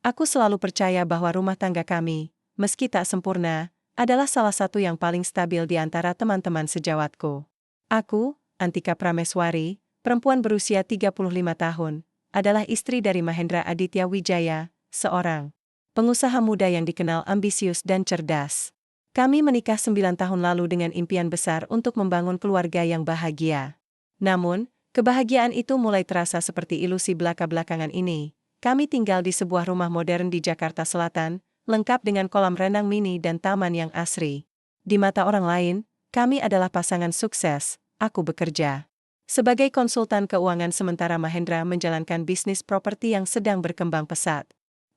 Aku selalu percaya bahwa rumah tangga kami, meski tak sempurna, adalah salah satu yang paling stabil di antara teman-teman sejawatku. Aku, Antika Prameswari, perempuan berusia 35 tahun, adalah istri dari Mahendra Aditya Wijaya, seorang pengusaha muda yang dikenal ambisius dan cerdas. Kami menikah 9 tahun lalu dengan impian besar untuk membangun keluarga yang bahagia. Namun, kebahagiaan itu mulai terasa seperti ilusi belaka-belakangan ini. Kami tinggal di sebuah rumah modern di Jakarta Selatan, lengkap dengan kolam renang mini dan taman yang asri. Di mata orang lain, kami adalah pasangan sukses. Aku bekerja sebagai konsultan keuangan sementara Mahendra menjalankan bisnis properti yang sedang berkembang pesat.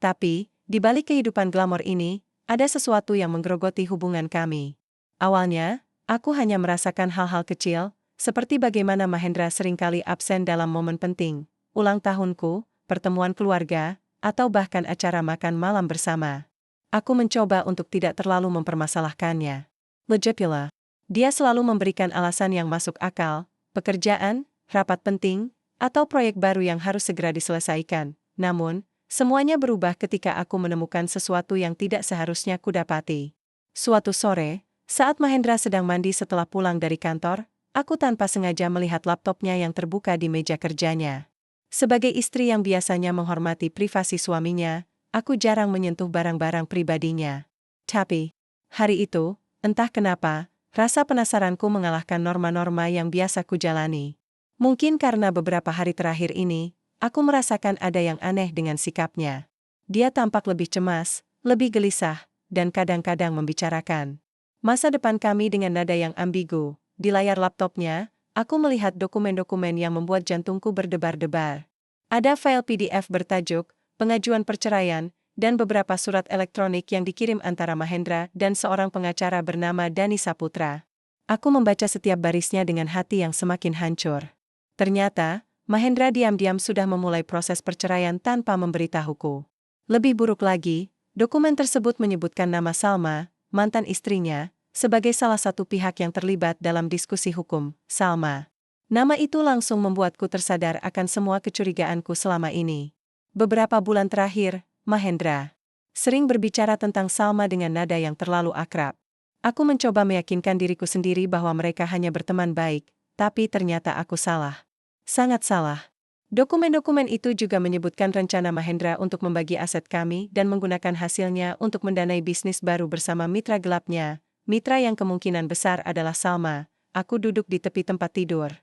Tapi, di balik kehidupan glamor ini, ada sesuatu yang menggerogoti hubungan kami. Awalnya, aku hanya merasakan hal-hal kecil, seperti bagaimana Mahendra seringkali absen dalam momen penting, ulang tahunku, pertemuan keluarga, atau bahkan acara makan malam bersama. Aku mencoba untuk tidak terlalu mempermasalahkannya. Logipula, dia selalu memberikan alasan yang masuk akal, pekerjaan, rapat penting, atau proyek baru yang harus segera diselesaikan. Namun, semuanya berubah ketika aku menemukan sesuatu yang tidak seharusnya kudapati. Suatu sore, saat Mahendra sedang mandi setelah pulang dari kantor, aku tanpa sengaja melihat laptopnya yang terbuka di meja kerjanya. Sebagai istri yang biasanya menghormati privasi suaminya, aku jarang menyentuh barang-barang pribadinya. Tapi, hari itu, entah kenapa, rasa penasaranku mengalahkan norma-norma yang biasa kujalani. Mungkin karena beberapa hari terakhir ini, aku merasakan ada yang aneh dengan sikapnya. Dia tampak lebih cemas, lebih gelisah, dan kadang-kadang membicarakan masa depan kami dengan nada yang ambigu. Di layar laptopnya, aku melihat dokumen-dokumen yang membuat jantungku berdebar-debar. Ada file PDF bertajuk pengajuan perceraian, dan beberapa surat elektronik yang dikirim antara Mahendra dan seorang pengacara bernama Dani Saputra. Aku membaca setiap barisnya dengan hati yang semakin hancur. Ternyata, Mahendra diam-diam sudah memulai proses perceraian tanpa memberitahuku. Lebih buruk lagi, dokumen tersebut menyebutkan nama Salma, mantan istrinya, sebagai salah satu pihak yang terlibat dalam diskusi hukum. Salma. Nama itu langsung membuatku tersadar akan semua kecurigaanku selama ini. Beberapa bulan terakhir, Mahendra sering berbicara tentang Salma dengan nada yang terlalu akrab. Aku mencoba meyakinkan diriku sendiri bahwa mereka hanya berteman baik, tapi ternyata aku salah. Sangat salah. Dokumen-dokumen itu juga menyebutkan rencana Mahendra untuk membagi aset kami dan menggunakan hasilnya untuk mendanai bisnis baru bersama mitra gelapnya, mitra yang kemungkinan besar adalah Salma. Aku duduk di tepi tempat tidur,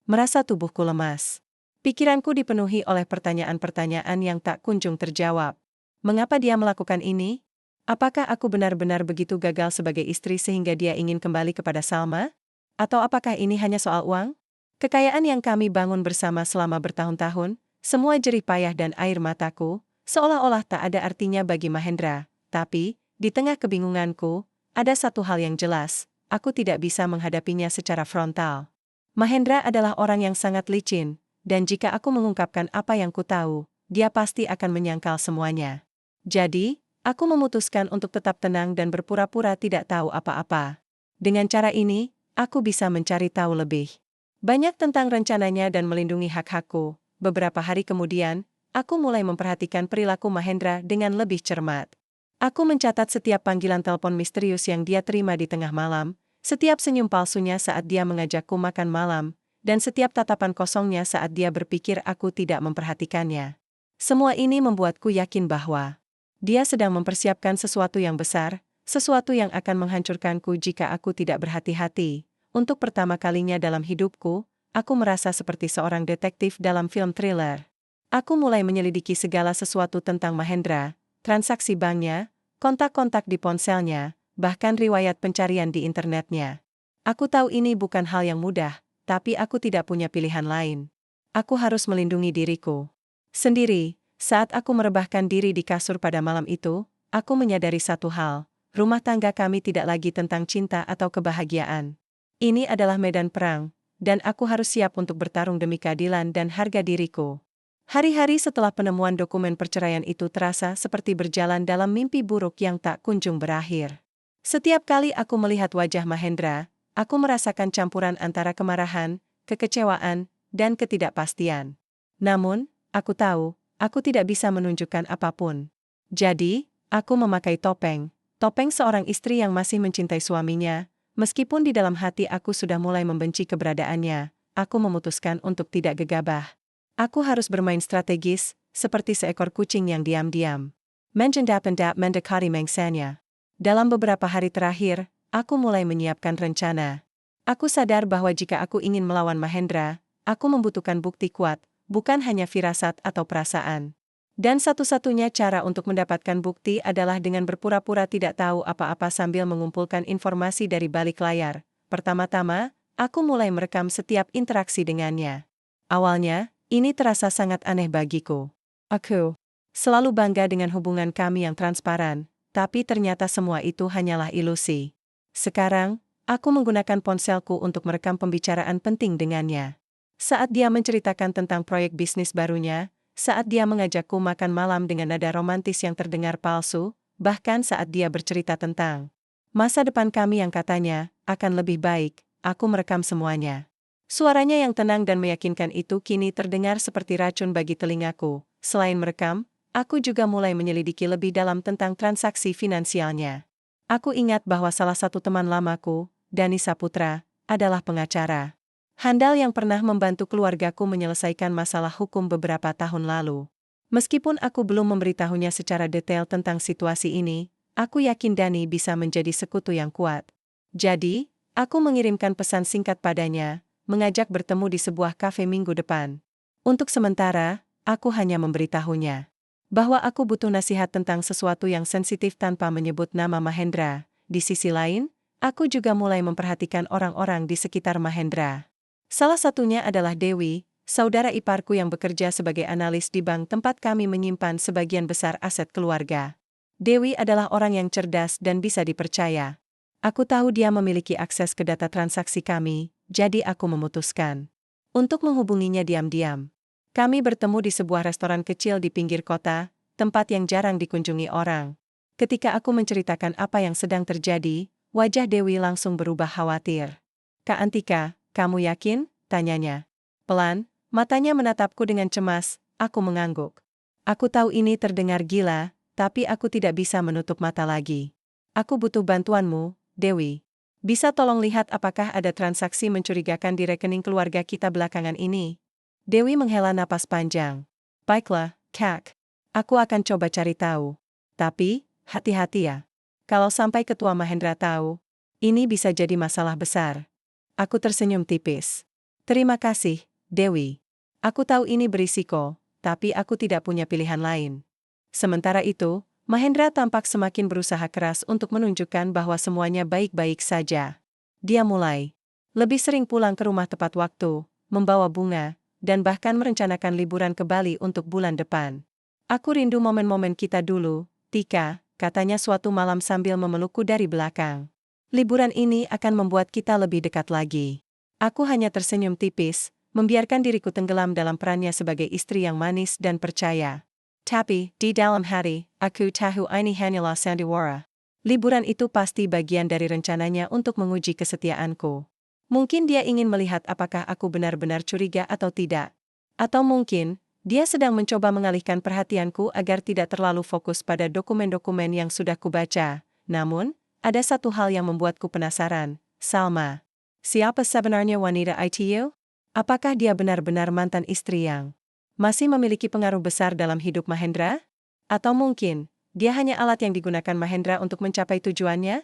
merasa tubuhku lemas. Pikiranku dipenuhi oleh pertanyaan-pertanyaan yang tak kunjung terjawab. Mengapa dia melakukan ini? Apakah aku benar-benar begitu gagal sebagai istri sehingga dia ingin kembali kepada Salma? Atau apakah ini hanya soal uang? Kekayaan yang kami bangun bersama selama bertahun-tahun, semua jerih payah dan air mataku, seolah-olah tak ada artinya bagi Mahendra. Tapi, di tengah kebingunganku, ada satu hal yang jelas, aku tidak bisa menghadapinya secara frontal. Mahendra adalah orang yang sangat licin, dan jika aku mengungkapkan apa yang ku tahu, dia pasti akan menyangkal semuanya. Jadi, aku memutuskan untuk tetap tenang dan berpura-pura tidak tahu apa-apa. Dengan cara ini, aku bisa mencari tahu lebih banyak tentang rencananya dan melindungi hak-hakku. Beberapa hari kemudian, aku mulai memperhatikan perilaku Mahendra dengan lebih cermat. Aku mencatat setiap panggilan telepon misterius yang dia terima di tengah malam, setiap senyum palsunya saat dia mengajakku makan malam, dan setiap tatapan kosongnya saat dia berpikir aku tidak memperhatikannya. Semua ini membuatku yakin bahwa dia sedang mempersiapkan sesuatu yang besar, sesuatu yang akan menghancurkanku jika aku tidak berhati-hati. Untuk pertama kalinya dalam hidupku, aku merasa seperti seorang detektif dalam film thriller. Aku mulai menyelidiki segala sesuatu tentang Mahendra, transaksi banknya, kontak-kontak di ponselnya, bahkan riwayat pencarian di internetnya. Aku tahu ini bukan hal yang mudah, tapi aku tidak punya pilihan lain. Aku harus melindungi diriku sendiri. Saat aku merebahkan diri di kasur pada malam itu, aku menyadari satu hal, rumah tangga kami tidak lagi tentang cinta atau kebahagiaan. Ini adalah medan perang, dan aku harus siap untuk bertarung demi keadilan dan harga diriku. Hari-hari setelah penemuan dokumen perceraian itu terasa seperti berjalan dalam mimpi buruk yang tak kunjung berakhir. Setiap kali aku melihat wajah Mahendra, aku merasakan campuran antara kemarahan, kekecewaan, dan ketidakpastian. Namun, aku tahu, aku tidak bisa menunjukkan apapun. Jadi, aku memakai topeng. Topeng seorang istri yang masih mencintai suaminya, meskipun di dalam hati aku sudah mulai membenci keberadaannya, aku memutuskan untuk tidak gegabah. Aku harus bermain strategis, seperti seekor kucing yang diam-diam mengendap-endap mendekati mengsanya. Dalam beberapa hari terakhir, aku mulai menyiapkan rencana. Aku sadar bahwa jika aku ingin melawan Mahendra, aku membutuhkan bukti kuat, bukan hanya firasat atau perasaan. Dan satu-satunya cara untuk mendapatkan bukti adalah dengan berpura-pura tidak tahu apa-apa sambil mengumpulkan informasi dari balik layar. Pertama-tama, aku mulai merekam setiap interaksi dengannya. Awalnya, ini terasa sangat aneh bagiku. Aku selalu bangga dengan hubungan kami yang transparan, tapi ternyata semua itu hanyalah ilusi. Sekarang, aku menggunakan ponselku untuk merekam pembicaraan penting dengannya. Saat dia menceritakan tentang proyek bisnis barunya, saat dia mengajakku makan malam dengan nada romantis yang terdengar palsu, bahkan saat dia bercerita tentang masa depan kami yang katanya akan lebih baik, aku merekam semuanya. Suaranya yang tenang dan meyakinkan itu kini terdengar seperti racun bagi telingaku. Selain merekam, aku juga mulai menyelidiki lebih dalam tentang transaksi finansialnya. Aku ingat bahwa salah satu teman lamaku, Dani Saputra, adalah pengacara handal yang pernah membantu keluargaku menyelesaikan masalah hukum beberapa tahun lalu. Meskipun aku belum memberitahunya secara detail tentang situasi ini, aku yakin Dani bisa menjadi sekutu yang kuat. Jadi, aku mengirimkan pesan singkat padanya, mengajak bertemu di sebuah kafe minggu depan. Untuk sementara, aku hanya memberitahunya bahwa aku butuh nasihat tentang sesuatu yang sensitif tanpa menyebut nama Mahendra. Di sisi lain, aku juga mulai memperhatikan orang-orang di sekitar Mahendra. Salah satunya adalah Dewi, saudara iparku yang bekerja sebagai analis di bank tempat kami menyimpan sebagian besar aset keluarga. Dewi adalah orang yang cerdas dan bisa dipercaya. Aku tahu dia memiliki akses ke data transaksi kami, jadi aku memutuskan untuk menghubunginya diam-diam. Kami bertemu di sebuah restoran kecil di pinggir kota, tempat yang jarang dikunjungi orang. Ketika aku menceritakan apa yang sedang terjadi, wajah Dewi langsung berubah khawatir. "Kak Antika, kamu yakin?" tanyanya. Pelan, matanya menatapku dengan cemas, aku mengangguk. Aku tahu ini terdengar gila, tapi aku tidak bisa menutup mata lagi. "Aku butuh bantuanmu, Dewi. Bisa tolong lihat apakah ada transaksi mencurigakan di rekening keluarga kita belakangan ini?" Dewi menghela napas panjang. "Baiklah, Kak. Aku akan coba cari tahu. Tapi, hati-hati ya. Kalau sampai Ketua Mahendra tahu, ini bisa jadi masalah besar." Aku tersenyum tipis. "Terima kasih, Dewi. Aku tahu ini berisiko, tapi aku tidak punya pilihan lain." Sementara itu, Mahendra tampak semakin berusaha keras untuk menunjukkan bahwa semuanya baik-baik saja. Dia mulai lebih sering pulang ke rumah tepat waktu, membawa bunga, dan bahkan merencanakan liburan ke Bali untuk bulan depan. "Aku rindu momen-momen kita dulu, Tika," katanya suatu malam sambil memelukku dari belakang. "Liburan ini akan membuat kita lebih dekat lagi." Aku hanya tersenyum tipis, membiarkan diriku tenggelam dalam perannya sebagai istri yang manis dan percaya. Tapi, di dalam hati, aku tahu ini hanyalah sandiwara. Liburan itu pasti bagian dari rencananya untuk menguji kesetiaanku. Mungkin dia ingin melihat apakah aku benar-benar curiga atau tidak. Atau mungkin, dia sedang mencoba mengalihkan perhatianku agar tidak terlalu fokus pada dokumen-dokumen yang sudah kubaca. Namun, ada satu hal yang membuatku penasaran, Salma. Siapa sebenarnya wanita itu? Apakah dia benar-benar mantan istri yang masih memiliki pengaruh besar dalam hidup Mahendra? Atau mungkin, dia hanya alat yang digunakan Mahendra untuk mencapai tujuannya?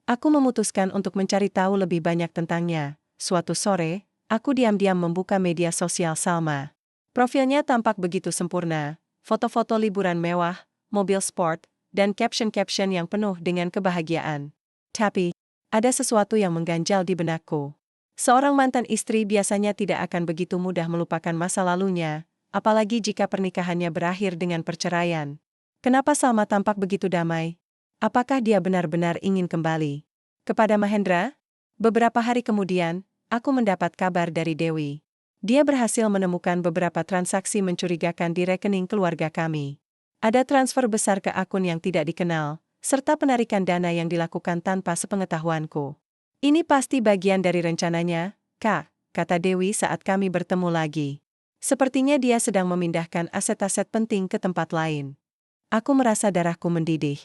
Aku memutuskan untuk mencari tahu lebih banyak tentangnya. Suatu sore, aku diam-diam membuka media sosial Salma. Profilnya tampak begitu sempurna, foto-foto liburan mewah, mobil sport, dan caption-caption yang penuh dengan kebahagiaan. Tapi, ada sesuatu yang mengganjal di benakku. Seorang mantan istri biasanya tidak akan begitu mudah melupakan masa lalunya, apalagi jika pernikahannya berakhir dengan perceraian. Kenapa Salma tampak begitu damai? Apakah dia benar-benar ingin kembali kepada Mahendra? Beberapa hari kemudian, aku mendapat kabar dari Dewi. Dia berhasil menemukan beberapa transaksi mencurigakan di rekening keluarga kami. Ada transfer besar ke akun yang tidak dikenal, serta penarikan dana yang dilakukan tanpa sepengetahuanku. "Ini pasti bagian dari rencananya, Kak," kata Dewi saat kami bertemu lagi. "Sepertinya dia sedang memindahkan aset-aset penting ke tempat lain." Aku merasa darahku mendidih.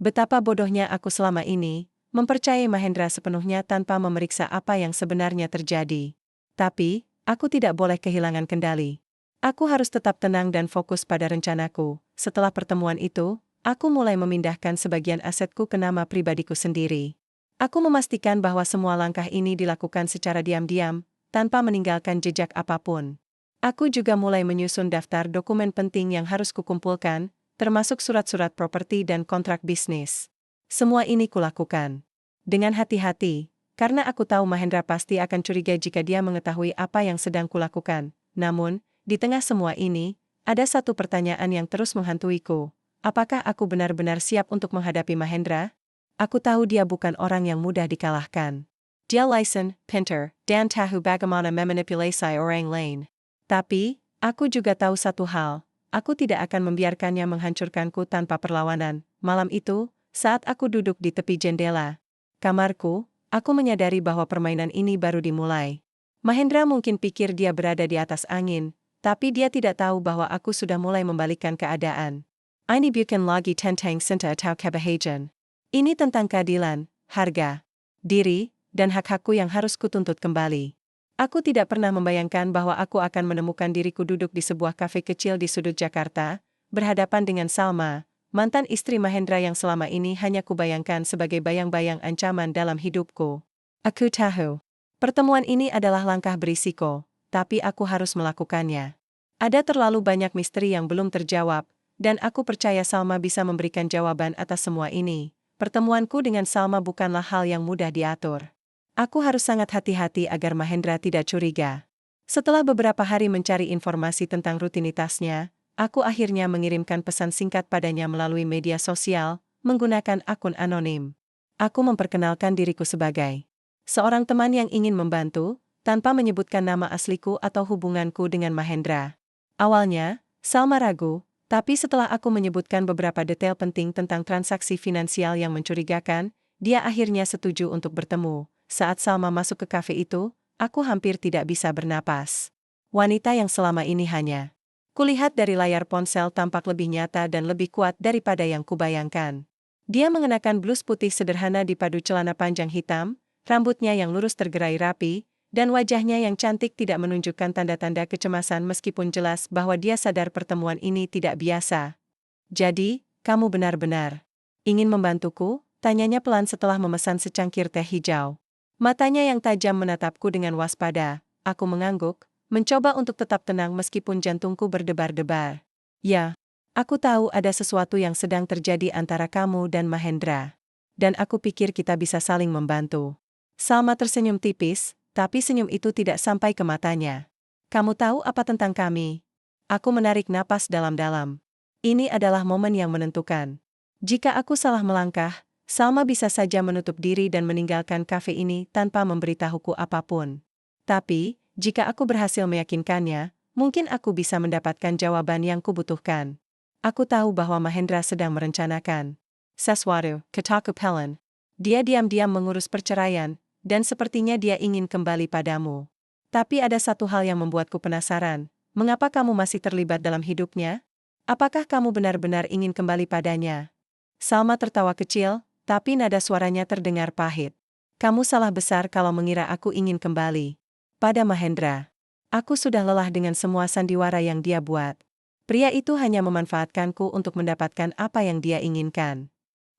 Betapa bodohnya aku selama ini, mempercayai Mahendra sepenuhnya tanpa memeriksa apa yang sebenarnya terjadi. Tapi, aku tidak boleh kehilangan kendali. Aku harus tetap tenang dan fokus pada rencanaku. Setelah pertemuan itu, aku mulai memindahkan sebagian asetku ke nama pribadiku sendiri. Aku memastikan bahwa semua langkah ini dilakukan secara diam-diam, tanpa meninggalkan jejak apapun. Aku juga mulai menyusun daftar dokumen penting yang harus kukumpulkan, termasuk surat-surat properti dan kontrak bisnis. Semua ini kulakukan dengan hati-hati, karena aku tahu Mahendra pasti akan curiga jika dia mengetahui apa yang sedang kulakukan. Namun, di tengah semua ini, ada satu pertanyaan yang terus menghantuiku. Apakah aku benar-benar siap untuk menghadapi Mahendra? Aku tahu dia bukan orang yang mudah dikalahkan. Dia lisan, pintar, dan tahu bagaimana memanipulasi orang lain. Tapi, aku juga tahu satu hal, aku tidak akan membiarkannya menghancurkanku tanpa perlawanan. Malam itu, saat aku duduk di tepi jendela kamarku, aku menyadari bahwa permainan ini baru dimulai. Mahendra mungkin pikir dia berada di atas angin, tapi dia tidak tahu bahwa aku sudah mulai membalikkan keadaan. Ini bukan lagi tentang cinta atau kebahagiaan. Ini tentang keadilan, harga diri, dan hak-hakku yang harus kutuntut kembali. Aku tidak pernah membayangkan bahwa aku akan menemukan diriku duduk di sebuah kafe kecil di sudut Jakarta, berhadapan dengan Salma, mantan istri Mahendra yang selama ini hanya kubayangkan sebagai bayang-bayang ancaman dalam hidupku. Aku tahu, pertemuan ini adalah langkah berisiko, tapi aku harus melakukannya. Ada terlalu banyak misteri yang belum terjawab, dan aku percaya Salma bisa memberikan jawaban atas semua ini. Pertemuanku dengan Salma bukanlah hal yang mudah diatur. Aku harus sangat hati-hati agar Mahendra tidak curiga. Setelah beberapa hari mencari informasi tentang rutinitasnya, aku akhirnya mengirimkan pesan singkat padanya melalui media sosial, menggunakan akun anonim. Aku memperkenalkan diriku sebagai seorang teman yang ingin membantu, tanpa menyebutkan nama asliku atau hubunganku dengan Mahendra. Awalnya, Salma ragu, tapi setelah aku menyebutkan beberapa detail penting tentang transaksi finansial yang mencurigakan, dia akhirnya setuju untuk bertemu. Saat Salma masuk ke kafe itu, aku hampir tidak bisa bernapas. Wanita yang selama ini hanya kulihat dari layar ponsel tampak lebih nyata dan lebih kuat daripada yang kubayangkan. Dia mengenakan blus putih sederhana dipadu celana panjang hitam, rambutnya yang lurus tergerai rapi, dan wajahnya yang cantik tidak menunjukkan tanda-tanda kecemasan meskipun jelas bahwa dia sadar pertemuan ini tidak biasa. Jadi, kamu benar-benar ingin membantuku? Tanyanya pelan setelah memesan secangkir teh hijau. Matanya yang tajam menatapku dengan waspada. Aku mengangguk, mencoba untuk tetap tenang meskipun jantungku berdebar-debar. Ya, aku tahu ada sesuatu yang sedang terjadi antara kamu dan Mahendra. Dan aku pikir kita bisa saling membantu. Salma tersenyum tipis, tapi senyum itu tidak sampai ke matanya. Kamu tahu apa tentang kami? Aku menarik napas dalam-dalam. Ini adalah momen yang menentukan. Jika aku salah melangkah, Salma bisa saja menutup diri dan meninggalkan kafe ini tanpa memberitahuku apapun. Tapi, jika aku berhasil meyakinkannya, mungkin aku bisa mendapatkan jawaban yang kubutuhkan. Aku tahu bahwa Mahendra sedang merencanakan sesuatu, kataku pelan. Dia diam-diam mengurus perceraian, dan sepertinya dia ingin kembali padamu. Tapi ada satu hal yang membuatku penasaran. Mengapa kamu masih terlibat dalam hidupnya? Apakah kamu benar-benar ingin kembali padanya? Salma tertawa kecil, tapi nada suaranya terdengar pahit. Kamu salah besar kalau mengira aku ingin kembali pada Mahendra. Aku sudah lelah dengan semua sandiwara yang dia buat. Pria itu hanya memanfaatkanku untuk mendapatkan apa yang dia inginkan.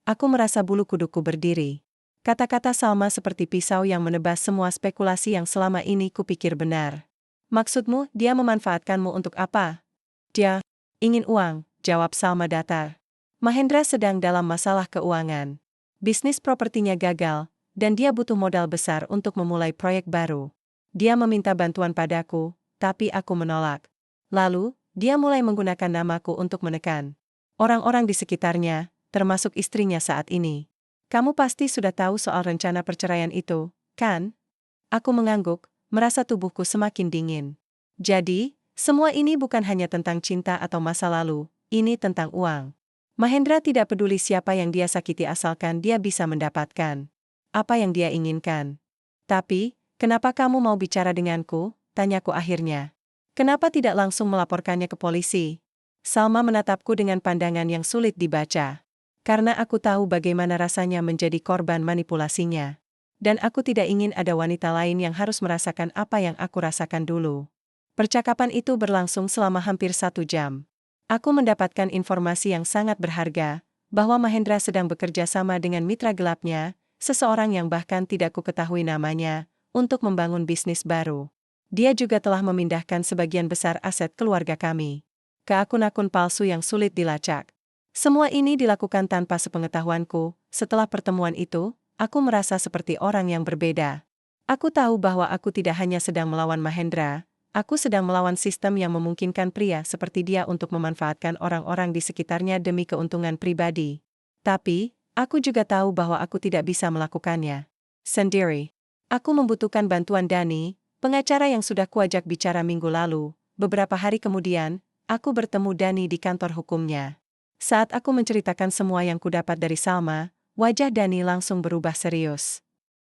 Aku merasa bulu kuduku berdiri. Kata-kata Salma seperti pisau yang menebas semua spekulasi yang selama ini kupikir benar. Maksudmu, dia memanfaatkanmu untuk apa? Dia ingin uang, jawab Salma datar. Mahendra sedang dalam masalah keuangan. Bisnis propertinya gagal, dan dia butuh modal besar untuk memulai proyek baru. Dia meminta bantuan padaku, tapi aku menolak. Lalu, dia mulai menggunakan namaku untuk menekan orang-orang di sekitarnya, termasuk istrinya saat ini. Kamu pasti sudah tahu soal rencana perceraian itu, kan? Aku mengangguk, merasa tubuhku semakin dingin. Jadi, semua ini bukan hanya tentang cinta atau masa lalu, ini tentang uang. Mahendra tidak peduli siapa yang dia sakiti asalkan dia bisa mendapatkan apa yang dia inginkan. Tapi, kenapa kamu mau bicara denganku? Tanyaku akhirnya. Kenapa tidak langsung melaporkannya ke polisi? Salma menatapku dengan pandangan yang sulit dibaca. Karena aku tahu bagaimana rasanya menjadi korban manipulasinya. Dan aku tidak ingin ada wanita lain yang harus merasakan apa yang aku rasakan dulu. Percakapan itu berlangsung selama hampir 1 jam. Aku mendapatkan informasi yang sangat berharga, bahwa Mahendra sedang bekerja sama dengan mitra gelapnya, seseorang yang bahkan tidak kuketahui namanya, untuk membangun bisnis baru. Dia juga telah memindahkan sebagian besar aset keluarga kami ke akun-akun palsu yang sulit dilacak. Semua ini dilakukan tanpa sepengetahuanku. Setelah pertemuan itu, aku merasa seperti orang yang berbeda. Aku tahu bahwa aku tidak hanya sedang melawan Mahendra, aku sedang melawan sistem yang memungkinkan pria seperti dia untuk memanfaatkan orang-orang di sekitarnya demi keuntungan pribadi. Tapi, aku juga tahu bahwa aku tidak bisa melakukannya sendiri. Aku membutuhkan bantuan Dani, pengacara yang sudah kuajak bicara minggu lalu. Beberapa hari kemudian, aku bertemu Dani di kantor hukumnya. Saat aku menceritakan semua yang kudapat dari Salma, wajah Dani langsung berubah serius.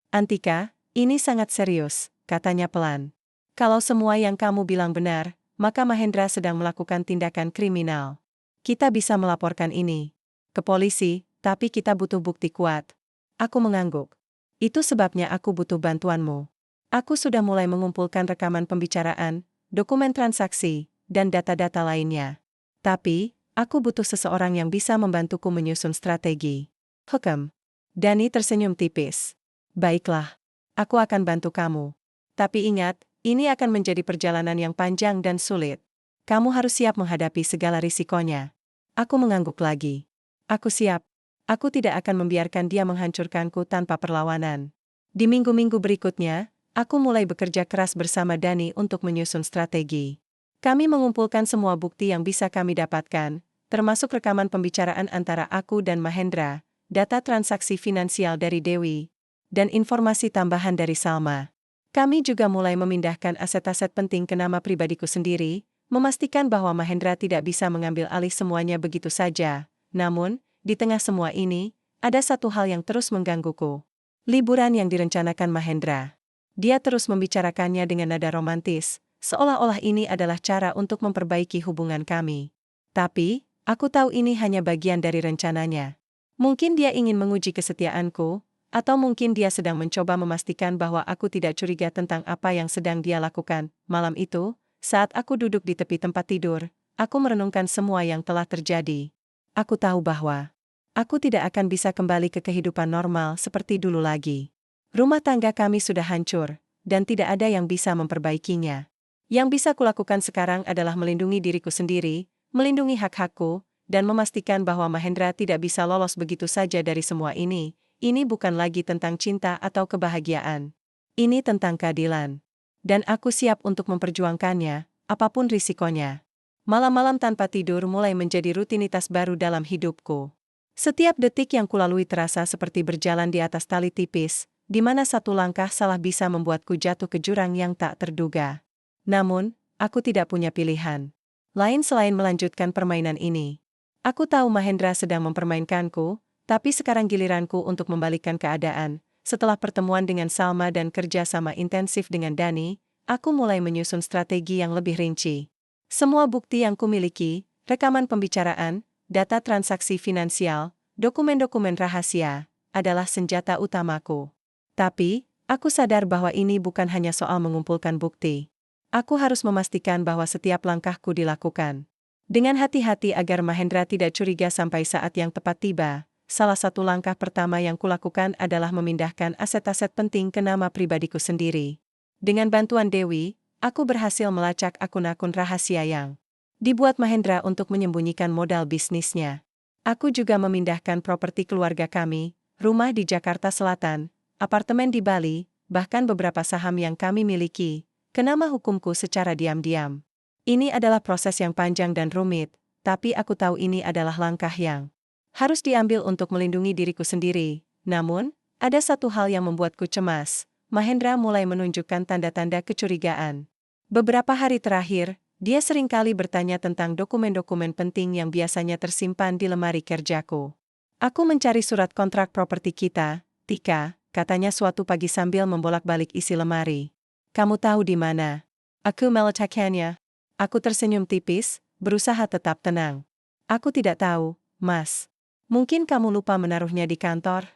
"Antika, ini sangat serius," katanya pelan. "Kalau semua yang kamu bilang benar, maka Mahendra sedang melakukan tindakan kriminal. Kita bisa melaporkan ini ke polisi, tapi kita butuh bukti kuat." Aku mengangguk. "Itu sebabnya aku butuh bantuanmu. Aku sudah mulai mengumpulkan rekaman pembicaraan, dokumen transaksi, dan data-data lainnya. Tapi, aku butuh seseorang yang bisa membantuku menyusun strategi hukum." Dani tersenyum tipis. "Baiklah, aku akan bantu kamu. Tapi ingat, ini akan menjadi perjalanan yang panjang dan sulit. Kamu harus siap menghadapi segala risikonya." Aku mengangguk lagi. "Aku siap. Aku tidak akan membiarkan dia menghancurkanku tanpa perlawanan." Di minggu-minggu berikutnya, aku mulai bekerja keras bersama Dani untuk menyusun strategi. Kami mengumpulkan semua bukti yang bisa kami dapatkan, termasuk rekaman pembicaraan antara aku dan Mahendra, data transaksi finansial dari Dewi, dan informasi tambahan dari Salma. Kami juga mulai memindahkan aset-aset penting ke nama pribadiku sendiri, memastikan bahwa Mahendra tidak bisa mengambil alih semuanya begitu saja. Namun, di tengah semua ini, ada satu hal yang terus menggangguku. Liburan yang direncanakan Mahendra. Dia terus membicarakannya dengan nada romantis, seolah-olah ini adalah cara untuk memperbaiki hubungan kami. Tapi, aku tahu ini hanya bagian dari rencananya. Mungkin dia ingin menguji kesetiaanku, atau mungkin dia sedang mencoba memastikan bahwa aku tidak curiga tentang apa yang sedang dia lakukan. Malam itu, saat aku duduk di tepi tempat tidur, aku merenungkan semua yang telah terjadi. Aku tahu bahwa aku tidak akan bisa kembali ke kehidupan normal seperti dulu lagi. Rumah tangga kami sudah hancur, dan tidak ada yang bisa memperbaikinya. Yang bisa kulakukan sekarang adalah melindungi diriku sendiri, melindungi hak-hakku, dan memastikan bahwa Mahendra tidak bisa lolos begitu saja dari semua ini. Ini bukan lagi tentang cinta atau kebahagiaan. Ini tentang keadilan. Dan aku siap untuk memperjuangkannya, apapun risikonya. Malam-malam tanpa tidur mulai menjadi rutinitas baru dalam hidupku. Setiap detik yang kulalui terasa seperti berjalan di atas tali tipis, di mana satu langkah salah bisa membuatku jatuh ke jurang yang tak terduga. Namun, aku tidak punya pilihan lain selain melanjutkan permainan ini. Aku tahu Mahendra sedang mempermainkanku, tapi sekarang giliranku untuk membalikkan keadaan. Setelah pertemuan dengan Salma dan kerja sama intensif dengan Dani, aku mulai menyusun strategi yang lebih rinci. Semua bukti yang kumiliki, rekaman pembicaraan, data transaksi finansial, dokumen-dokumen rahasia, adalah senjata utamaku. Tapi, aku sadar bahwa ini bukan hanya soal mengumpulkan bukti. Aku harus memastikan bahwa setiap langkahku dilakukan dengan hati-hati agar Mahendra tidak curiga sampai saat yang tepat tiba. Salah satu langkah pertama yang kulakukan adalah memindahkan aset-aset penting ke nama pribadiku sendiri. Dengan bantuan Dewi, aku berhasil melacak akun-akun rahasia yang dibuat Mahendra untuk menyembunyikan modal bisnisnya. Aku juga memindahkan properti keluarga kami, rumah di Jakarta Selatan, apartemen di Bali, bahkan beberapa saham yang kami miliki, ke nama hukumku secara diam-diam. Ini adalah proses yang panjang dan rumit, tapi aku tahu ini adalah langkah yang harus diambil untuk melindungi diriku sendiri. Namun, ada satu hal yang membuatku cemas. Mahendra mulai menunjukkan tanda-tanda kecurigaan. Beberapa hari terakhir, dia seringkali bertanya tentang dokumen-dokumen penting yang biasanya tersimpan di lemari kerjaku. "Aku mencari surat kontrak properti kita, Tika," katanya suatu pagi sambil membolak-balik isi lemari. "Kamu tahu di mana?" Aku meletakkannya. Aku tersenyum tipis, berusaha tetap tenang. Aku tidak tahu, Mas. Mungkin kamu lupa menaruhnya di kantor?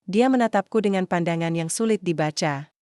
Dia menatapku dengan pandangan yang sulit dibaca.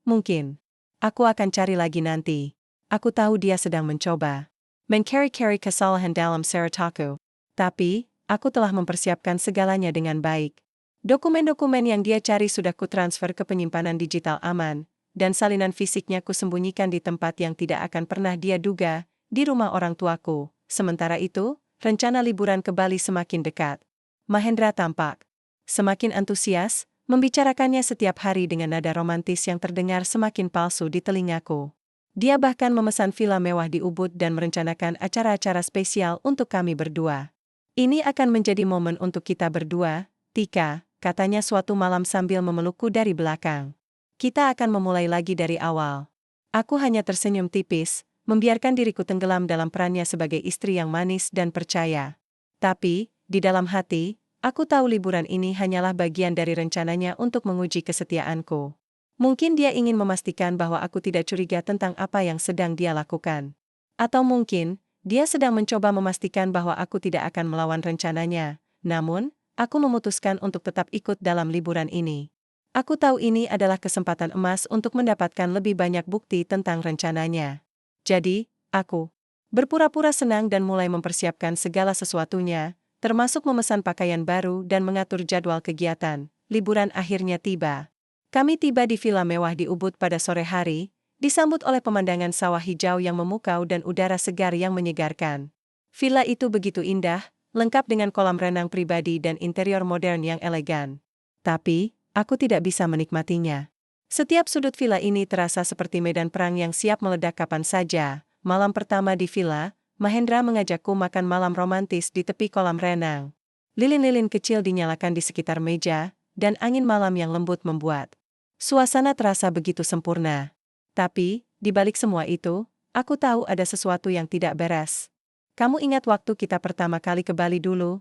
Mungkin. Aku akan cari lagi nanti. Aku tahu dia sedang mencoba mencari-cari kesalahan dalam serataku. Tapi, aku telah mempersiapkan segalanya dengan baik. Dokumen-dokumen yang dia cari sudah kutransfer ke penyimpanan digital aman, dan salinan fisiknya kusembunyikan di tempat yang tidak akan pernah dia duga, di rumah orang tuaku. Sementara itu, rencana liburan ke Bali semakin dekat. Mahendra tampak semakin antusias, membicarakannya setiap hari dengan nada romantis yang terdengar semakin palsu di telingaku. Dia bahkan memesan villa mewah di Ubud dan merencanakan acara-acara spesial untuk kami berdua. Ini akan menjadi momen untuk kita berdua, Tika, katanya suatu malam sambil memelukku dari belakang. Kita akan memulai lagi dari awal. Aku hanya tersenyum tipis, membiarkan diriku tenggelam dalam perannya sebagai istri yang manis dan percaya. Tapi, di dalam hati, aku tahu liburan ini hanyalah bagian dari rencananya untuk menguji kesetiaanku. Mungkin dia ingin memastikan bahwa aku tidak curiga tentang apa yang sedang dia lakukan. Atau mungkin, dia sedang mencoba memastikan bahwa aku tidak akan melawan rencananya. Namun, aku memutuskan untuk tetap ikut dalam liburan ini. Aku tahu ini adalah kesempatan emas untuk mendapatkan lebih banyak bukti tentang rencananya. Jadi, aku berpura-pura senang dan mulai mempersiapkan segala sesuatunya, termasuk memesan pakaian baru dan mengatur jadwal kegiatan. Liburan akhirnya tiba. Kami tiba di villa mewah di Ubud pada sore hari, disambut oleh pemandangan sawah hijau yang memukau dan udara segar yang menyegarkan. Villa itu begitu indah, lengkap dengan kolam renang pribadi dan interior modern yang elegan. Tapi, aku tidak bisa menikmatinya. Setiap sudut villa ini terasa seperti medan perang yang siap meledak kapan saja. Malam pertama di villa, Mahendra mengajakku makan malam romantis di tepi kolam renang. Lilin-lilin kecil dinyalakan di sekitar meja, dan angin malam yang lembut membuat suasana terasa begitu sempurna. Tapi, di balik semua itu, aku tahu ada sesuatu yang tidak beres. Kamu ingat waktu kita pertama kali ke Bali dulu?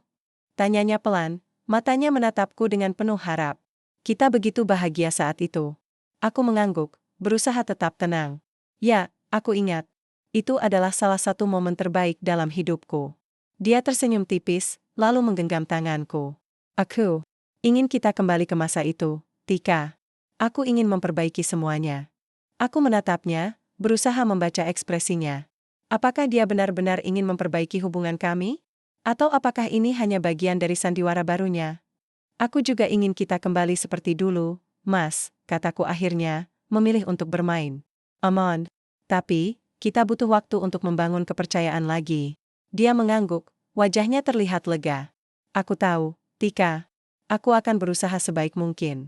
Tanyanya pelan, matanya menatapku dengan penuh harap. Kita begitu bahagia saat itu. Aku mengangguk, berusaha tetap tenang. Ya, aku ingat. Itu adalah salah satu momen terbaik dalam hidupku. Dia tersenyum tipis, lalu menggenggam tanganku. Aku ingin kita kembali ke masa itu, Tika. Aku ingin memperbaiki semuanya. Aku menatapnya, berusaha membaca ekspresinya. Apakah dia benar-benar ingin memperbaiki hubungan kami? Atau apakah ini hanya bagian dari sandiwara barunya? Aku juga ingin kita kembali seperti dulu, Mas, kataku akhirnya, memilih untuk bermain aman. Tapi, kita butuh waktu untuk membangun kepercayaan lagi. Dia mengangguk, wajahnya terlihat lega. Aku tahu, Tika. Aku akan berusaha sebaik mungkin.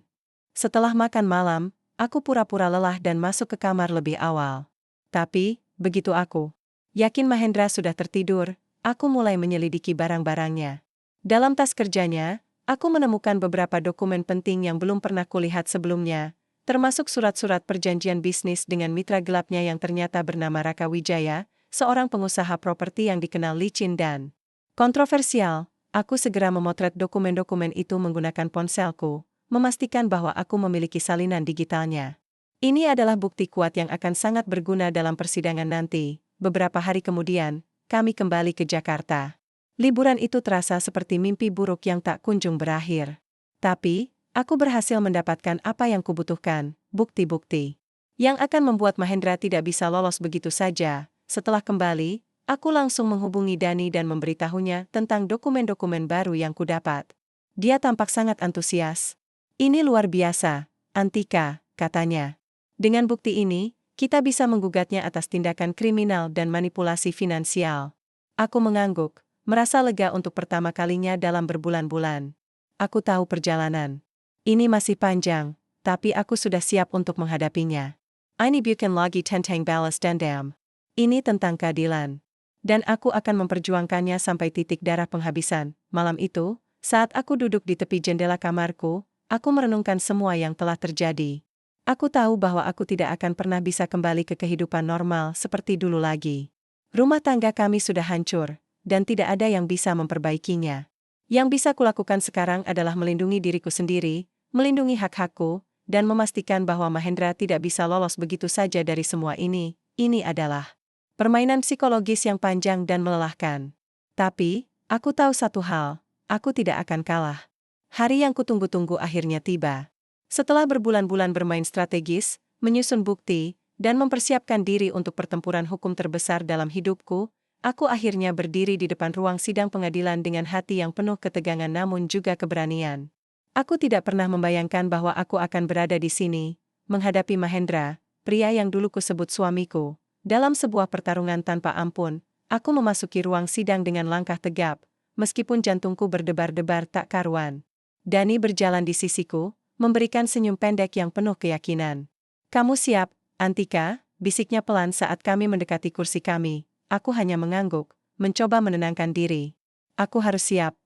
Setelah makan malam, aku pura-pura lelah dan masuk ke kamar lebih awal. Tapi, begitu aku yakin Mahendra sudah tertidur, aku mulai menyelidiki barang-barangnya. Dalam tas kerjanya, aku menemukan beberapa dokumen penting yang belum pernah kulihat sebelumnya, termasuk surat-surat perjanjian bisnis dengan mitra gelapnya yang ternyata bernama Raka Wijaya, seorang pengusaha properti yang dikenal licin dan kontroversial. Aku segera memotret dokumen-dokumen itu menggunakan ponselku, memastikan bahwa aku memiliki salinan digitalnya. Ini adalah bukti kuat yang akan sangat berguna dalam persidangan nanti. Beberapa hari kemudian, kami kembali ke Jakarta. Liburan itu terasa seperti mimpi buruk yang tak kunjung berakhir. Tapi, aku berhasil mendapatkan apa yang kubutuhkan, bukti-bukti yang akan membuat Mahendra tidak bisa lolos begitu saja. Setelah kembali, aku langsung menghubungi Dani dan memberitahunya tentang dokumen-dokumen baru yang kudapat. Dia tampak sangat antusias. Ini luar biasa, Antika, katanya. Dengan bukti ini, kita bisa menggugatnya atas tindakan kriminal dan manipulasi finansial. Aku mengangguk, merasa lega untuk pertama kalinya dalam berbulan-bulan. Aku tahu perjalanan ini masih panjang, tapi aku sudah siap untuk menghadapinya. Ini bukan lagi tentang balas dendam. Ini tentang keadilan. Dan aku akan memperjuangkannya sampai titik darah penghabisan. Malam itu, saat aku duduk di tepi jendela kamarku, aku merenungkan semua yang telah terjadi. Aku tahu bahwa aku tidak akan pernah bisa kembali ke kehidupan normal seperti dulu lagi. Rumah tangga kami sudah hancur, dan tidak ada yang bisa memperbaikinya. Yang bisa kulakukan sekarang adalah melindungi diriku sendiri, melindungi hak-hakku, dan memastikan bahwa Mahendra tidak bisa lolos begitu saja dari semua ini. Ini adalah Permainan psikologis yang panjang dan melelahkan. Tapi, aku tahu satu hal, aku tidak akan kalah. Hari yang kutunggu-tunggu akhirnya tiba. Setelah berbulan-bulan bermain strategis, menyusun bukti, dan mempersiapkan diri untuk pertempuran hukum terbesar dalam hidupku, aku akhirnya berdiri di depan ruang sidang pengadilan dengan hati yang penuh ketegangan namun juga keberanian. Aku tidak pernah membayangkan bahwa aku akan berada di sini, menghadapi Mahendra, pria yang dulu kusebut suamiku. Dalam sebuah pertarungan tanpa ampun, aku memasuki ruang sidang dengan langkah tegap, meskipun jantungku berdebar-debar tak karuan. Dani berjalan di sisiku, memberikan senyum pendek yang penuh keyakinan. "Kamu siap, Antika?" bisiknya pelan saat kami mendekati kursi kami. Aku hanya mengangguk, mencoba menenangkan diri. Aku harus siap.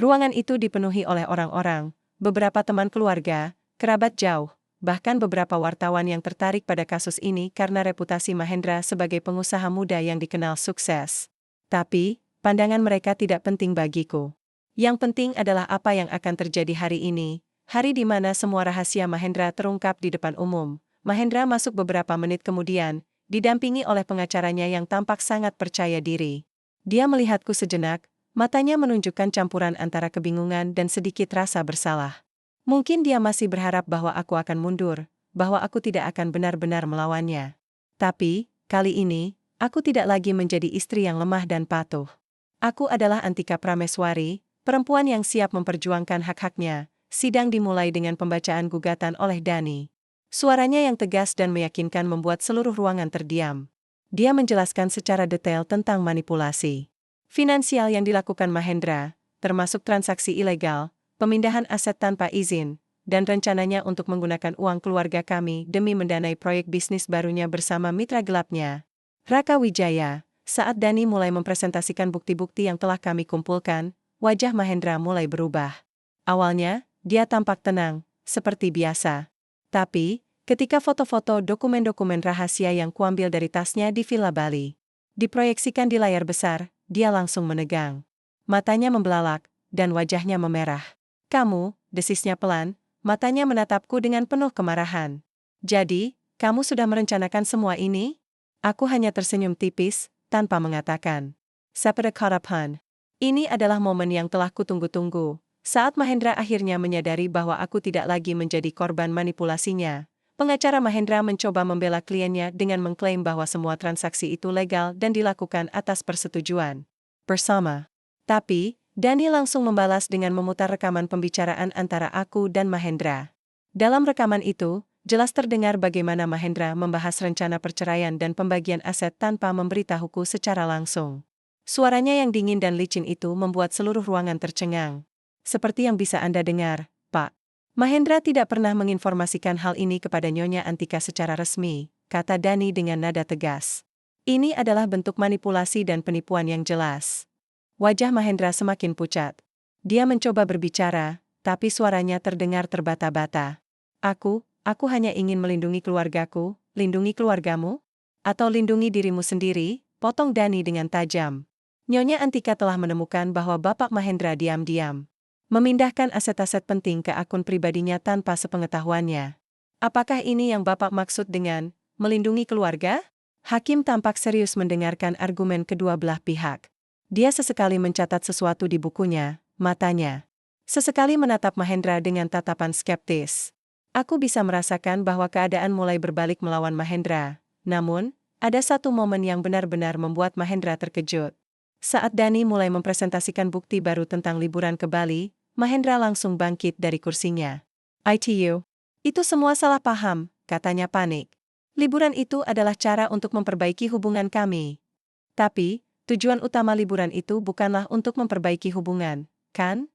Ruangan itu dipenuhi oleh orang-orang, beberapa teman keluarga, kerabat jauh, bahkan beberapa wartawan yang tertarik pada kasus ini karena reputasi Mahendra sebagai pengusaha muda yang dikenal sukses. Tapi, pandangan mereka tidak penting bagiku. Yang penting adalah apa yang akan terjadi hari ini, hari di mana semua rahasia Mahendra terungkap di depan umum. Mahendra masuk beberapa menit kemudian, didampingi oleh pengacaranya yang tampak sangat percaya diri. Dia melihatku sejenak, matanya menunjukkan campuran antara kebingungan dan sedikit rasa bersalah. Mungkin dia masih berharap bahwa aku akan mundur, bahwa aku tidak akan benar-benar melawannya. Tapi, kali ini, aku tidak lagi menjadi istri yang lemah dan patuh. Aku adalah Antika Prameswari, perempuan yang siap memperjuangkan hak-haknya. Sidang dimulai dengan pembacaan gugatan oleh Dani. Suaranya yang tegas dan meyakinkan membuat seluruh ruangan terdiam. Dia menjelaskan secara detail tentang manipulasi finansial yang dilakukan Mahendra, termasuk transaksi ilegal, pemindahan aset tanpa izin, dan rencananya untuk menggunakan uang keluarga kami demi mendanai proyek bisnis barunya bersama mitra gelapnya, Raka Wijaya. Saat Dani mulai mempresentasikan bukti-bukti yang telah kami kumpulkan, wajah Mahendra mulai berubah. Awalnya, dia tampak tenang, seperti biasa. Tapi, ketika foto-foto dokumen-dokumen rahasia yang kuambil dari tasnya di Villa Bali diproyeksikan di layar besar, dia langsung menegang. Matanya membelalak, dan wajahnya memerah. "Kamu," desisnya pelan, matanya menatapku dengan penuh kemarahan. "Jadi, kamu sudah merencanakan semua ini?" Aku hanya tersenyum tipis, tanpa mengatakan. Sapeda Karapan. Ini adalah momen yang telah kutunggu-tunggu. Saat Mahendra akhirnya menyadari bahwa aku tidak lagi menjadi korban manipulasinya, pengacara Mahendra mencoba membela kliennya dengan mengklaim bahwa semua transaksi itu legal dan dilakukan atas persetujuan bersama. Tapi, Dani langsung membalas dengan memutar rekaman pembicaraan antara aku dan Mahendra. Dalam rekaman itu, jelas terdengar bagaimana Mahendra membahas rencana perceraian dan pembagian aset tanpa memberitahuku secara langsung. Suaranya yang dingin dan licin itu membuat seluruh ruangan tercengang. "Seperti yang bisa Anda dengar, Pak. Mahendra tidak pernah menginformasikan hal ini kepada Nyonya Antika secara resmi," kata Dani dengan nada tegas. "Ini adalah bentuk manipulasi dan penipuan yang jelas." Wajah Mahendra semakin pucat. Dia mencoba berbicara, tapi suaranya terdengar terbata-bata. Aku hanya ingin melindungi keluargaku." "Lindungi keluargamu? Atau lindungi dirimu sendiri?" potong Dani dengan tajam. Nyonya Antika telah menemukan bahwa Bapak Mahendra diam-diam memindahkan aset-aset penting ke akun pribadinya tanpa sepengetahuannya. "Apakah ini yang Bapak maksud dengan melindungi keluarga?" Hakim tampak serius mendengarkan argumen kedua belah pihak. Dia sesekali mencatat sesuatu di bukunya, matanya sesekali menatap Mahendra dengan tatapan skeptis. Aku bisa merasakan bahwa keadaan mulai berbalik melawan Mahendra. Namun, ada satu momen yang benar-benar membuat Mahendra terkejut. Saat Dani mulai mempresentasikan bukti baru tentang liburan ke Bali, Mahendra langsung bangkit dari kursinya. "ITU. Itu semua salah paham," katanya panik. "Liburan itu adalah cara untuk memperbaiki hubungan kami." "Tapi, tujuan utama liburan itu bukanlah untuk memperbaiki hubungan, kan?"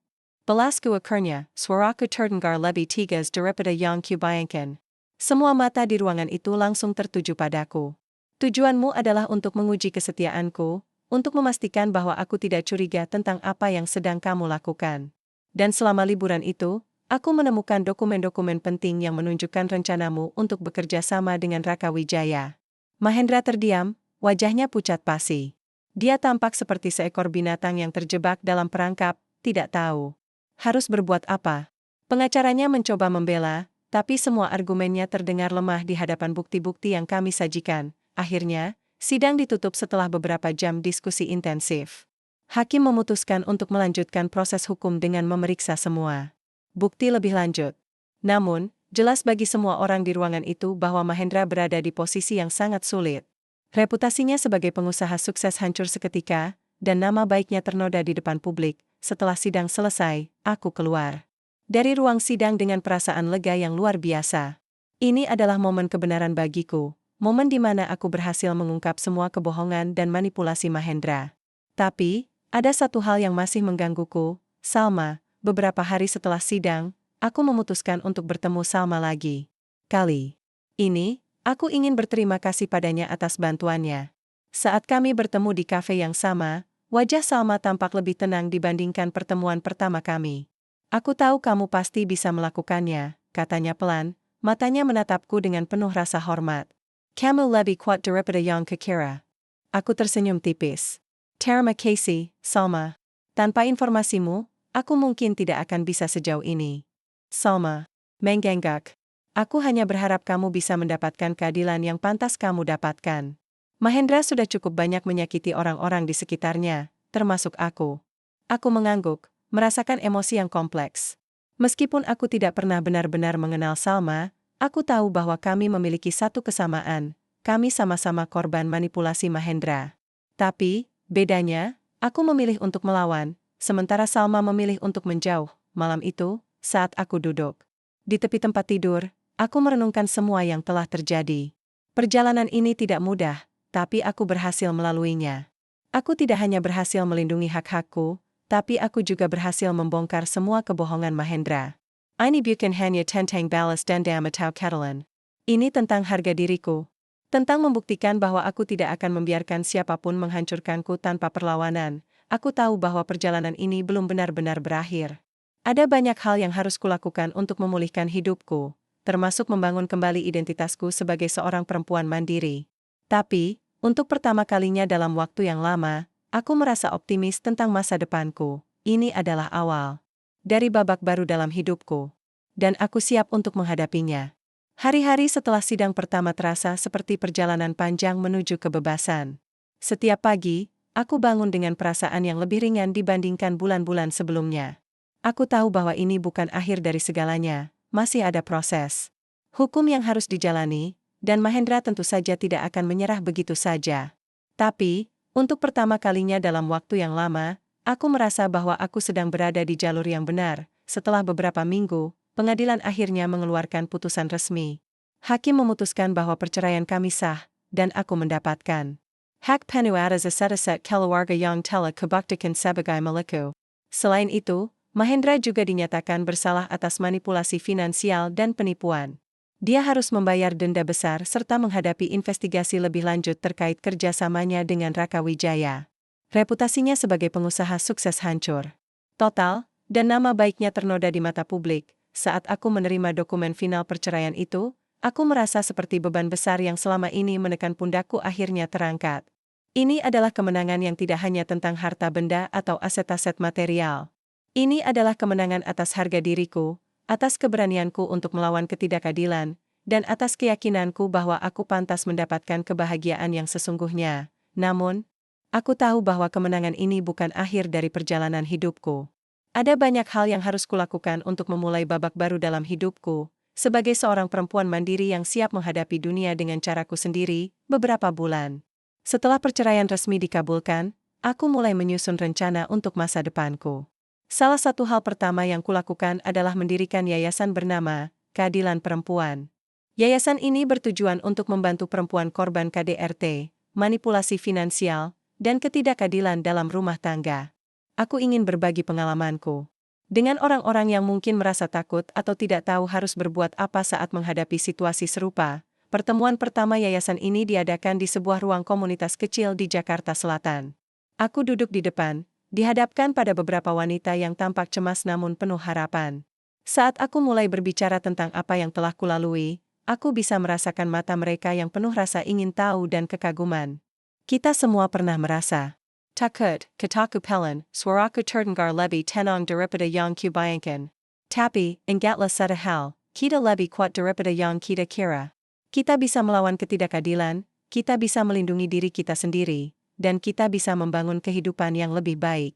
Belasku akhirnya, suaraku terdengar lebih tegas daripada yang kubayangkan. Semua mata di ruangan itu langsung tertuju padaku. "Tujuanmu adalah untuk menguji kesetiaanku, untuk memastikan bahwa aku tidak curiga tentang apa yang sedang kamu lakukan. Dan selama liburan itu, aku menemukan dokumen-dokumen penting yang menunjukkan rencanamu untuk bekerja sama dengan Raka Wijaya." Mahendra terdiam, wajahnya pucat pasi. Dia tampak seperti seekor binatang yang terjebak dalam perangkap, tidak tahu harus berbuat apa. Pengacaranya mencoba membela, tapi semua argumennya terdengar lemah di hadapan bukti-bukti yang kami sajikan. Akhirnya, sidang ditutup setelah beberapa jam diskusi intensif. Hakim memutuskan untuk melanjutkan proses hukum dengan memeriksa semua bukti lebih lanjut. Namun, jelas bagi semua orang di ruangan itu bahwa Mahendra berada di posisi yang sangat sulit. Reputasinya sebagai pengusaha sukses hancur seketika, dan nama baiknya ternoda di depan publik. Setelah sidang selesai, aku keluar dari ruang sidang dengan perasaan lega yang luar biasa. Ini adalah momen kebenaran bagiku, momen di mana aku berhasil mengungkap semua kebohongan dan manipulasi Mahendra. Tapi, ada satu hal yang masih menggangguku, Salma. Beberapa hari setelah sidang, aku memutuskan untuk bertemu Salma lagi. Kali ini, aku ingin berterima kasih padanya atas bantuannya. Saat kami bertemu di kafe yang sama, wajah Salma tampak lebih tenang dibandingkan pertemuan pertama kami. Aku tahu kamu pasti bisa melakukannya, katanya pelan, matanya menatapku dengan penuh rasa hormat. Kamu lebih kuat daripada yang kukira. Aku tersenyum tipis. Terima kasih, Salma. Tanpa informasimu, aku mungkin tidak akan bisa sejauh ini. Salma mengangguk. Aku hanya berharap kamu bisa mendapatkan keadilan yang pantas kamu dapatkan. Mahendra sudah cukup banyak menyakiti orang-orang di sekitarnya, termasuk aku. Aku mengangguk, merasakan emosi yang kompleks. Meskipun aku tidak pernah benar-benar mengenal Salma, aku tahu bahwa kami memiliki satu kesamaan, kami sama-sama korban manipulasi Mahendra. Tapi, bedanya, aku memilih untuk melawan, sementara Salma memilih untuk menjauh. Malam itu, saat aku duduk di tepi tempat tidur, aku merenungkan semua yang telah terjadi. Perjalanan ini tidak mudah, tapi aku berhasil melaluinya. Aku tidak hanya berhasil melindungi hak-hakku, tapi aku juga berhasil membongkar semua kebohongan Mahendra. Ini bukan hanya tentang balas dendam atau Catalan. Ini tentang harga diriku. Tentang membuktikan bahwa aku tidak akan membiarkan siapapun menghancurkanku tanpa perlawanan. Aku tahu bahwa perjalanan ini belum benar-benar berakhir. Ada banyak hal yang harus kulakukan untuk memulihkan hidupku, termasuk membangun kembali identitasku sebagai seorang perempuan mandiri. Tapi, untuk pertama kalinya dalam waktu yang lama, aku merasa optimis tentang masa depanku. Ini adalah awal dari babak baru dalam hidupku. Dan aku siap untuk menghadapinya. Hari-hari setelah sidang pertama terasa seperti perjalanan panjang menuju kebebasan. Setiap pagi, aku bangun dengan perasaan yang lebih ringan dibandingkan bulan-bulan sebelumnya. Aku tahu bahwa ini bukan akhir dari segalanya, masih ada proses hukum yang harus dijalani, dan Mahendra tentu saja tidak akan menyerah begitu saja. Tapi, untuk pertama kalinya dalam waktu yang lama, aku merasa bahwa aku sedang berada di jalur yang benar. Setelah beberapa minggu, pengadilan akhirnya mengeluarkan putusan resmi. Hakim memutuskan bahwa perceraian kami sah, dan aku mendapatkan hak penuh atas aset-aset keluarga yang telah kubuktikan sebagai milikku. Selain itu, Mahendra juga dinyatakan bersalah atas manipulasi finansial dan penipuan. Dia harus membayar denda besar serta menghadapi investigasi lebih lanjut terkait kerjasamanya dengan Raka Wijaya. Reputasinya sebagai pengusaha sukses hancur total, dan nama baiknya ternoda di mata publik. Saat aku menerima dokumen final perceraian itu, aku merasa seperti beban besar yang selama ini menekan pundakku akhirnya terangkat. Ini adalah kemenangan yang tidak hanya tentang harta benda atau aset-aset material. Ini adalah kemenangan atas harga diriku, atas keberanianku untuk melawan ketidakadilan, dan atas keyakinanku bahwa aku pantas mendapatkan kebahagiaan yang sesungguhnya. Namun, aku tahu bahwa kemenangan ini bukan akhir dari perjalanan hidupku. Ada banyak hal yang harus kulakukan untuk memulai babak baru dalam hidupku, sebagai seorang perempuan mandiri yang siap menghadapi dunia dengan caraku sendiri. Beberapa bulan setelah perceraian resmi dikabulkan, aku mulai menyusun rencana untuk masa depanku. Salah satu hal pertama yang kulakukan adalah mendirikan yayasan bernama Keadilan Perempuan. Yayasan ini bertujuan untuk membantu perempuan korban KDRT, manipulasi finansial, dan ketidakadilan dalam rumah tangga. Aku ingin berbagi pengalamanku dengan orang-orang yang mungkin merasa takut atau tidak tahu harus berbuat apa saat menghadapi situasi serupa. Pertemuan pertama yayasan ini diadakan di sebuah ruang komunitas kecil di Jakarta Selatan. Aku duduk di depan, dihadapkan pada beberapa wanita yang tampak cemas namun penuh harapan. Saat aku mulai berbicara tentang apa yang telah kulalui, aku bisa merasakan mata mereka yang penuh rasa ingin tahu dan kekaguman. Kita semua pernah merasa takut, ketakutan, suaraku terdengar lebih tenang daripada yang kubayangkan. Tapi, ingatlah satu hal, kita lebih kuat daripada yang kita kira. Kita bisa melawan ketidakadilan, kita bisa melindungi diri kita sendiri, dan kita bisa membangun kehidupan yang lebih baik.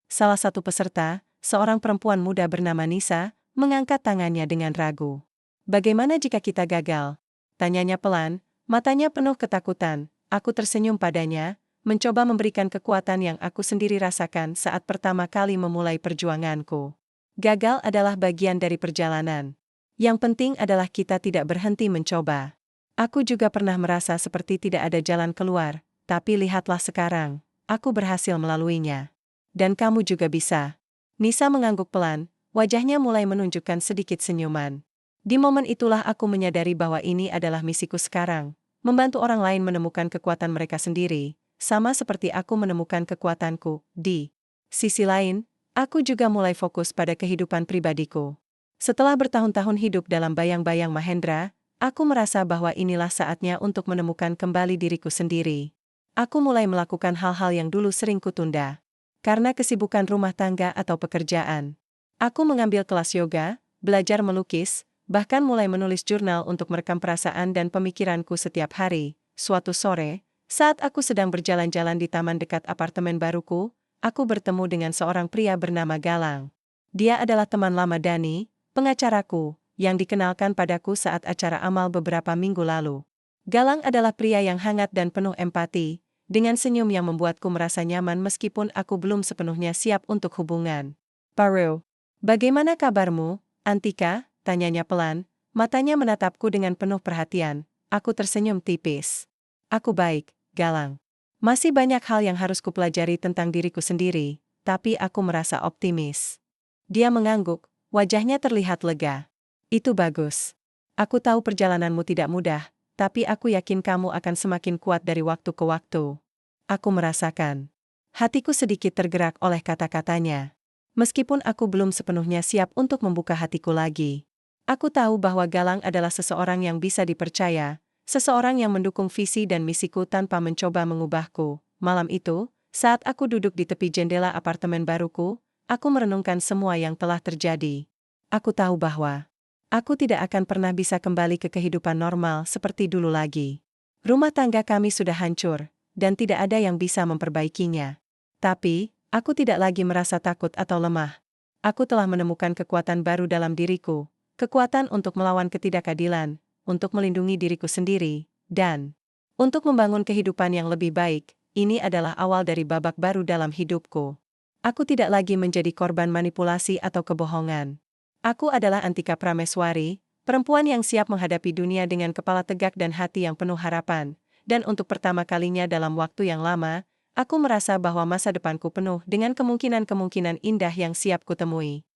Salah satu peserta, seorang perempuan muda bernama Nisa, mengangkat tangannya dengan ragu. Bagaimana jika kita gagal? Tanyanya pelan, matanya penuh ketakutan. Aku tersenyum padanya, mencoba memberikan kekuatan yang aku sendiri rasakan saat pertama kali memulai perjuanganku. Gagal adalah bagian dari perjalanan. Yang penting adalah kita tidak berhenti mencoba. Aku juga pernah merasa seperti tidak ada jalan keluar, tapi lihatlah sekarang, aku berhasil melaluinya. Dan kamu juga bisa. Nisa mengangguk pelan, wajahnya mulai menunjukkan sedikit senyuman. Di momen itulah aku menyadari bahwa ini adalah misiku sekarang, membantu orang lain menemukan kekuatan mereka sendiri, sama seperti aku menemukan kekuatanku. Di sisi lain, aku juga mulai fokus pada kehidupan pribadiku. Setelah bertahun-tahun hidup dalam bayang-bayang Mahendra, aku merasa bahwa inilah saatnya untuk menemukan kembali diriku sendiri. Aku mulai melakukan hal-hal yang dulu sering kutunda. Karena kesibukan rumah tangga atau pekerjaan. Aku mengambil kelas yoga, belajar melukis, bahkan mulai menulis jurnal untuk merekam perasaan dan pemikiranku setiap hari. Suatu sore, saat aku sedang berjalan-jalan di taman dekat apartemen baruku, aku bertemu dengan seorang pria bernama Galang. Dia adalah teman lama Dani, pengacaraku, yang dikenalkan padaku saat acara amal beberapa minggu lalu. Galang adalah pria yang hangat dan penuh empati, dengan senyum yang membuatku merasa nyaman meskipun aku belum sepenuhnya siap untuk hubungan. Paru, bagaimana kabarmu, Antika? Tanyanya pelan, matanya menatapku dengan penuh perhatian. Aku tersenyum tipis. Aku baik, Galang. Masih banyak hal yang harus kupelajari tentang diriku sendiri, tapi aku merasa optimis. Dia mengangguk, wajahnya terlihat lega. Itu bagus. Aku tahu perjalananmu tidak mudah, tapi aku yakin kamu akan semakin kuat dari waktu ke waktu. Aku merasakan. Hatiku sedikit tergerak oleh kata-katanya. Meskipun aku belum sepenuhnya siap untuk membuka hatiku lagi. Aku tahu bahwa Galang adalah seseorang yang bisa dipercaya, seseorang yang mendukung visi dan misiku tanpa mencoba mengubahku. Malam itu, saat aku duduk di tepi jendela apartemen baruku, aku merenungkan semua yang telah terjadi. Aku tahu bahwa aku tidak akan pernah bisa kembali ke kehidupan normal seperti dulu lagi. Rumah tangga kami sudah hancur, dan tidak ada yang bisa memperbaikinya. Tapi, aku tidak lagi merasa takut atau lemah. Aku telah menemukan kekuatan baru dalam diriku, kekuatan untuk melawan ketidakadilan, untuk melindungi diriku sendiri, dan untuk membangun kehidupan yang lebih baik. Ini adalah awal dari babak baru dalam hidupku. Aku tidak lagi menjadi korban manipulasi atau kebohongan. Aku adalah Antika Prameswari, perempuan yang siap menghadapi dunia dengan kepala tegak dan hati yang penuh harapan. Dan untuk pertama kalinya dalam waktu yang lama, aku merasa bahwa masa depanku penuh dengan kemungkinan-kemungkinan indah yang siap kutemui.